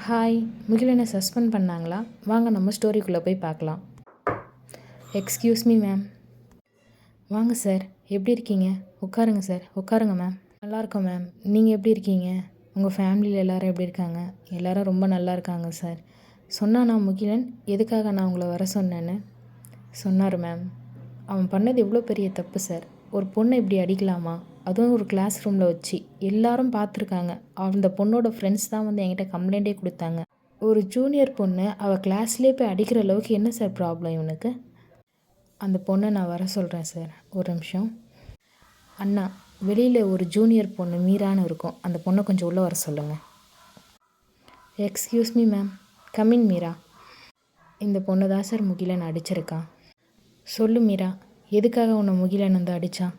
Hi, முகிலனை suspend பண்ணாங்களா? வாங்க நம்ம ஸ்டோரிக்குள்ளே போய் பார்க்கலாம். Excuse me ma'am. வாங்க சார், எப்படி இருக்கீங்க? உட்காருங்க சார். உட்காருங்க மேம். நல்லா இருக்கோம் மேம். நீங்கள் எப்படி இருக்கீங்க? உங்கள் ஃபேமிலியில் எல்லோரும் எப்படி இருக்காங்க? எல்லோரும் ரொம்ப நல்லா இருக்காங்க சார். சொன்னானா முகிலன் எதுக்காக நான் உங்களை வர சொன்னேன்னு? சொன்னார் மேம். அவன் பண்ணது எவ்வளோ பெரிய தப்பு சார். ஒரு பொண்ணை இப்படி அடிக்கலாமா? அதுவும் ஒரு கிளாஸ் ரூமில் வச்சு எல்லாரும் பார்த்துருக்காங்க. அந்த பொண்ணோட ஃப்ரெண்ட்ஸ் தான் வந்து என்கிட்ட கம்ப்ளைண்ட்டே கொடுத்தாங்க. ஒரு ஜூனியர் பொண்ணு அவள் கிளாஸ்லேயே போய் அடிக்கிற அளவுக்கு என்ன சார் ப்ராப்ளம் இவனுக்கு? அந்த பொண்ணை நான் வர சொல்கிறேன் சார். ஒரு நிமிஷம். அண்ணா, வெளியில் ஒரு ஜூனியர் பொண்ணு மீரான்னு இருக்கும். அந்த பொண்ணை கொஞ்சம் உள்ளே வர சொல்லுங்கள். Excuse me ma'am. Come in Meera. இந்த பொண்ணு தான் சார் முகிலன் அடிச்சிருக்கான். சொல்லு மீரா, எதுக்காக உன்னை முகிலன் வந்து அடித்தான்?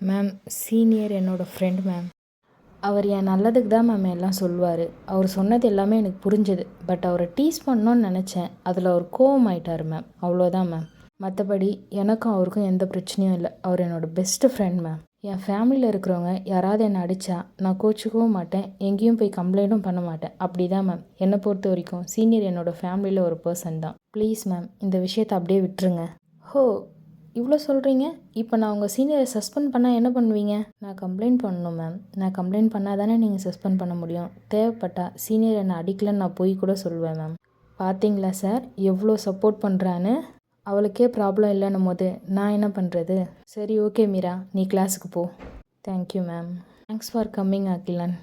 மேம், சீனியர் என்னோடய ஃப்ரெண்ட் மேம். அவர் என் நல்லதுக்கு தான் மேம் எல்லாம் சொல்லுவார். அவர் சொன்னது எல்லாமே எனக்கு புரிஞ்சுது. பட் அவரை டீஸ் பண்ணோன்னு நினச்சேன். அதில் அவர் கோவம் ஆயிட்டார் மேம். அவ்வளோதான் மேம். மற்றபடி எனக்கும் அவருக்கும் எந்த பிரச்சனையும் இல்லை. அவர் என்னோடய பெஸ்ட்டு ஃப்ரெண்ட் மேம். என் ஃபேமிலியில் இருக்கிறவங்க யாராவது என்னை அடித்தா நான் கோச்சிக்கவும் மாட்டேன், எங்கேயும் போய் கம்ப்ளைண்ட்டும் பண்ண மாட்டேன். அப்படி தான் மேம். என்னை பொறுத்த வரைக்கும் சீனியர் என்னோடய ஃபேமிலியில் ஒரு பர்சன் தான். ப்ளீஸ் மேம், இந்த விஷயத்தை அப்படியே விட்டுருங்க. ஹோ, இவ்வளோ சொல்கிறீங்க. இப்போ நான் உங்கள் சீனியரை சஸ்பெண்ட் பண்ணால் என்ன பண்ணுவீங்க? நான் கம்ப்ளைண்ட் பண்ணணும் மேம். நான் கம்ப்ளைண்ட் பண்ணால் தானே நீங்கள் சஸ்பெண்ட் பண்ண முடியும். தேவைப்பட்டால் சீனியர் என்னை அடிக்கலன்னு நான் போய் கூட சொல்லுவேன் மேம். பார்த்தீங்களா சார் எவ்வளோ சப்போர்ட் பண்ணுறான்னு? அவளுக்கே ப்ராப்ளம் இல்லைன்னும் போது நான் என்ன பண்ணுறது? சரி, ஓகே மீரா, நீ கிளாஸுக்கு போ. Thank you ma'am. Thanks for coming Akilan.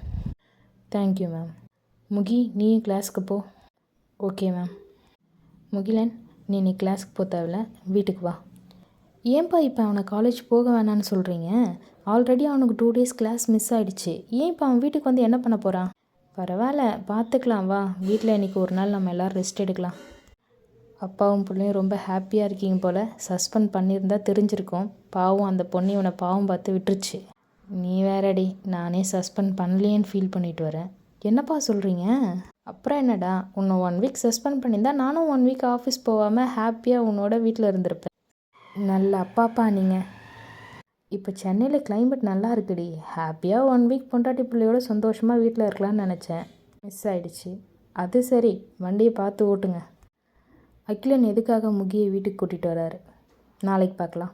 Thank you ma'am. Mukhi, நீயும் கிளாஸுக்கு போ. Okay ma'am. முகிலன், நீ கிளாஸுக்கு போ தேவையில்ல, வீட்டுக்கு வா. ஏன்பா இப்போ அவனை காலேஜ் போக வேணான்னு சொல்கிறீங்க? ஆல்ரெடி அவனுக்கு 2 days கிளாஸ் மிஸ் ஆகிடுச்சு. ஏன் இப்போ அவன் வீட்டுக்கு வந்து என்ன பண்ண போகிறான்? பரவாயில்ல, பார்த்துக்கலாம் வா. வீட்டில் இன்றைக்கி ஒரு நாள் நம்ம எல்லோரும் ரெஸ்ட் எடுக்கலாம். அப்பாவும் பிள்ளையும் ரொம்ப ஹாப்பியாக இருக்கீங்க போல். சஸ்பெண்ட் பண்ணியிருந்தா தெரிஞ்சிருக்கும். பாவம் அந்த பொண்ணு இவனை பாவம் பார்த்து விட்டுருச்சு. நீ வேறடி, நானே சஸ்பெண்ட் பண்ணலையேன்னு ஃபீல் பண்ணிட்டு வரேன். என்னப்பா சொல்கிறீங்க? அப்புறம் என்னடா, உன்னை 1 week சஸ்பெண்ட் பண்ணியிருந்தா நானும் 1 week ஆஃபீஸ் போகாமல் ஹாப்பியாக உன்னோட வீட்டில் இருந்திருப்பேன். நல்ல அப்பாப்பா நீங்கள். இப்போ சென்னையில் கிளைமேட் நல்லா இருக்குடி. ஹாப்பியாக 1 week பொண்டாட்டி பிள்ளையோட சந்தோஷமாக வீட்டில் இருக்கலாம்னு நினச்சேன். மிஸ் ஆகிடுச்சு. அது சரி, வண்டியை பார்த்து ஓட்டுங்க. அகிலன் எதுக்காக முகியை வீட்டுக்கு கூட்டிகிட்டு வராரு? நாளைக்கு பார்க்கலாம்.